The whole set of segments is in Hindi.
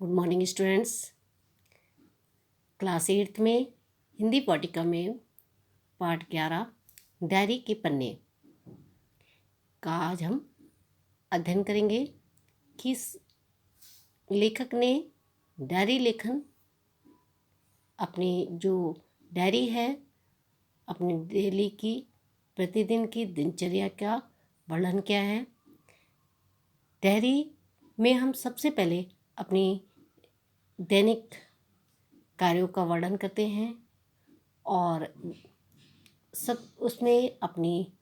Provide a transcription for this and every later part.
Good morning students. Class 8th में हिंदी पॉटिका में पाठ 11 डायरी के पन्ने का आज हम अध्ययन करेंगे। किस लेखक ने डायरी लेखन अपनी जो डायरी है अपनी डेली की प्रतिदिन की दिनचर्या का वर्णन किया है। डायरी में हम सबसे पहले अपनी दैनिक कार्यों का वर्णन करते हैं और उसमें अपनी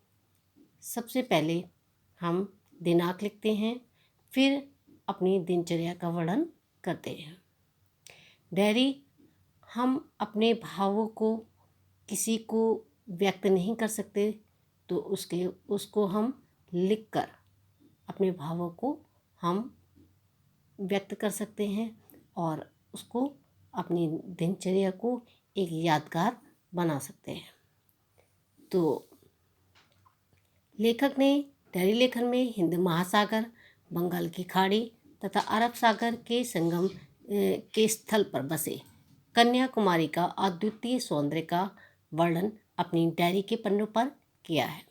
सबसे पहले हम दिनांक लिखते हैं, फिर अपनी दिनचर्या का वर्णन करते हैं। डायरी हम अपने भावों को किसी को व्यक्त नहीं कर सकते, तो उसको हम लिखकर अपने भावों को हम व्यक्त कर सकते हैं और उसको अपनी दिनचर्या को एक यादगार बना सकते हैं। तो लेखक ने डायरी लेखन में हिंद महासागर, बंगाल की खाड़ी तथा अरब सागर के संगम के स्थल पर बसे कन्याकुमारी का अद्वितीय सौंदर्य का वर्णन अपनी डायरी के पन्नों पर किया है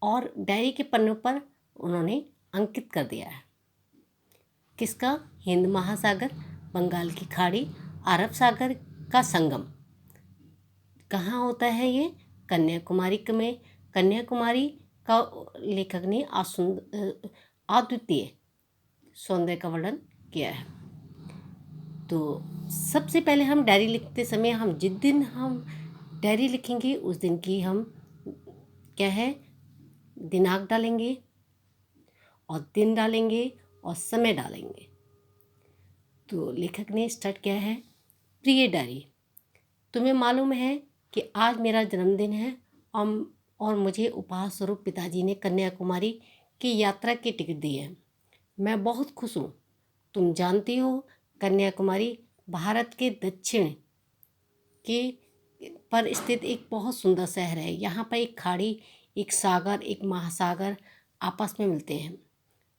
और डायरी के पन्नों पर उन्होंने अंकित कर दिया है। किसका? हिंद महासागर, बंगाल की खाड़ी, अरब सागर का संगम कहाँ होता है? ये कन्याकुमारी में। कन्याकुमारी का लेखक ने अद्वितीय सौंदर्य का वर्णन किया है। तो सबसे पहले हम डायरी लिखते समय जिस दिन हम डायरी लिखेंगे उस दिन की हम क्या है दिनांक डालेंगे और दिन डालेंगे और समय डालेंगे। तो लेखक ने स्टार्ट किया है, प्रिय डायरी, तुम्हें मालूम है कि आज मेरा जन्मदिन है और मुझे उपहार स्वरूप पिताजी ने कन्याकुमारी की यात्रा की टिकट दी है। मैं बहुत खुश हूँ। तुम जानती हो कन्याकुमारी भारत के दक्षिण के पर स्थित एक बहुत सुंदर शहर है। यहाँ पर एक खाड़ी, एक सागर, एक महासागर आपस में मिलते हैं।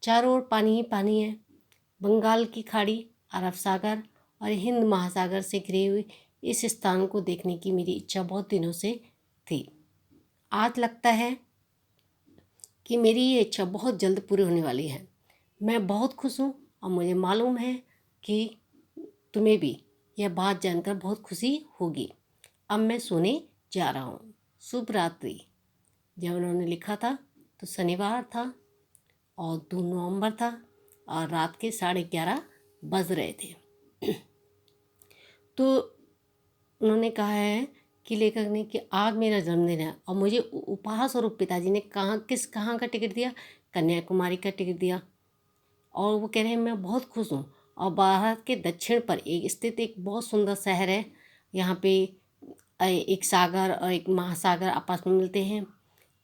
चारों ओर पानी ही पानी है। बंगाल की खाड़ी, अरब सागर और हिंद महासागर से घिरे हुए इस स्थान को देखने की मेरी इच्छा बहुत दिनों से थी। आज लगता है कि मेरी ये इच्छा बहुत जल्द पूरी होने वाली है। मैं बहुत खुश हूँ और मुझे मालूम है कि तुम्हें भी यह बात जानकर बहुत खुशी होगी। अब मैं सोने जा रहा हूँ। शुभ रात्रि। जब उन्होंने लिखा था तो शनिवार था और 2 नवंबर था और रात के 11:30 बज रहे थे। तो उन्होंने कहा है कि लेखक ने कि आज मेरा जन्मदिन है और मुझे उपहार स्वरूप पिताजी ने कहाँ का टिकट दिया? कन्याकुमारी का टिकट दिया। और वो कह रहे हैं मैं बहुत खुश हूँ। और भारत के दक्षिण पर स्थित एक बहुत सुंदर शहर है। यहाँ पे एक सागर और एक महासागर आपस में मिलते हैं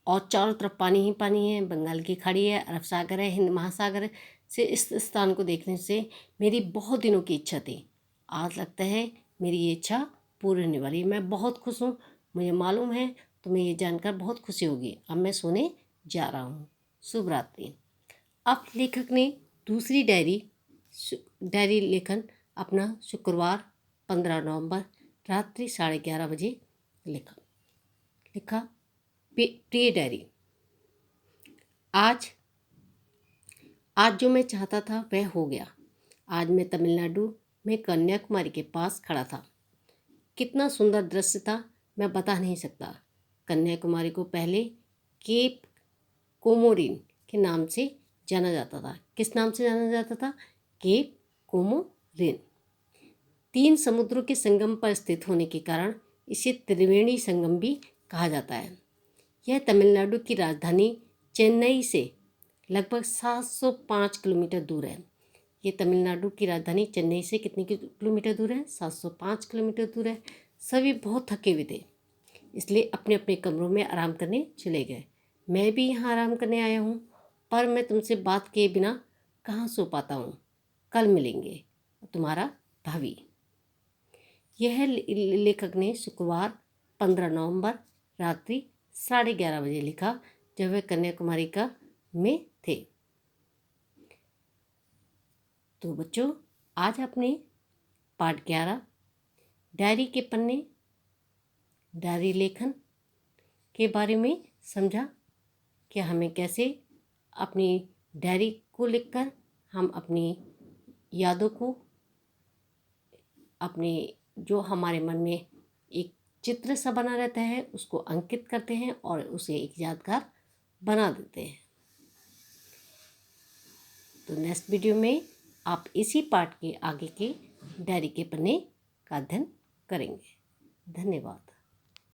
और चारों तरफ पानी ही पानी है। बंगाल की खाड़ी है, अरब सागर है, हिंद महासागर से इस स्थान को देखने से मेरी बहुत दिनों की इच्छा थी। आज लगता है मेरी ये इच्छा पूरी होने वाली है। मैं बहुत खुश हूँ। मुझे मालूम है तुम्हें ये जानकर बहुत खुशी होगी। अब मैं सोने जा रहा हूँ। शुभ रात्रि। अब लेखक ने दूसरी डायरी लेखन अपना शुक्रवार 15 नवंबर रात्रि 11:30 बजे लिखा। प्रिय डायरी, आज जो मैं चाहता था वह हो गया। आज मैं तमिलनाडु में कन्याकुमारी के पास खड़ा था। कितना सुंदर दृश्य था मैं बता नहीं सकता। कन्याकुमारी को पहले केप कोमोरिन के नाम से जाना जाता था। किस नाम से जाना जाता था? Cap Comorin. 3 समुद्रों के संगम पर स्थित होने के कारण इसे त्रिवेणी संगम भी कहा जाता है। यह तमिलनाडु की राजधानी चेन्नई से लगभग 705 किलोमीटर दूर है। ये तमिलनाडु की राजधानी चेन्नई से कितने किलोमीटर दूर है? 705 किलोमीटर दूर है। सभी बहुत थके हुए थे, इसलिए अपने अपने कमरों में आराम करने चले गए। मैं भी यहाँ आराम करने आया हूँ, पर मैं तुमसे बात किए बिना कहाँ सो पाता हूँ। कल मिलेंगे, तुम्हारा भावी। यह लेखक ने शुक्रवार 15 नवंबर रात्रि 11:30 बजे लिखा, जब वह कन्याकुमारी में थे। तो बच्चों, आज आपने पाठ 11 डायरी के पन्ने, डायरी लेखन के बारे में समझा कि हमें कैसे अपनी डायरी को लिखकर हम अपनी यादों को, अपने जो हमारे मन में एक चित्र सा बना रहता है उसको अंकित करते हैं और उसे एक यादगार बना देते हैं। तो नेक्स्ट वीडियो में आप इसी पाठ के आगे के डायरी के पन्ने का अध्ययन करेंगे। धन्यवाद।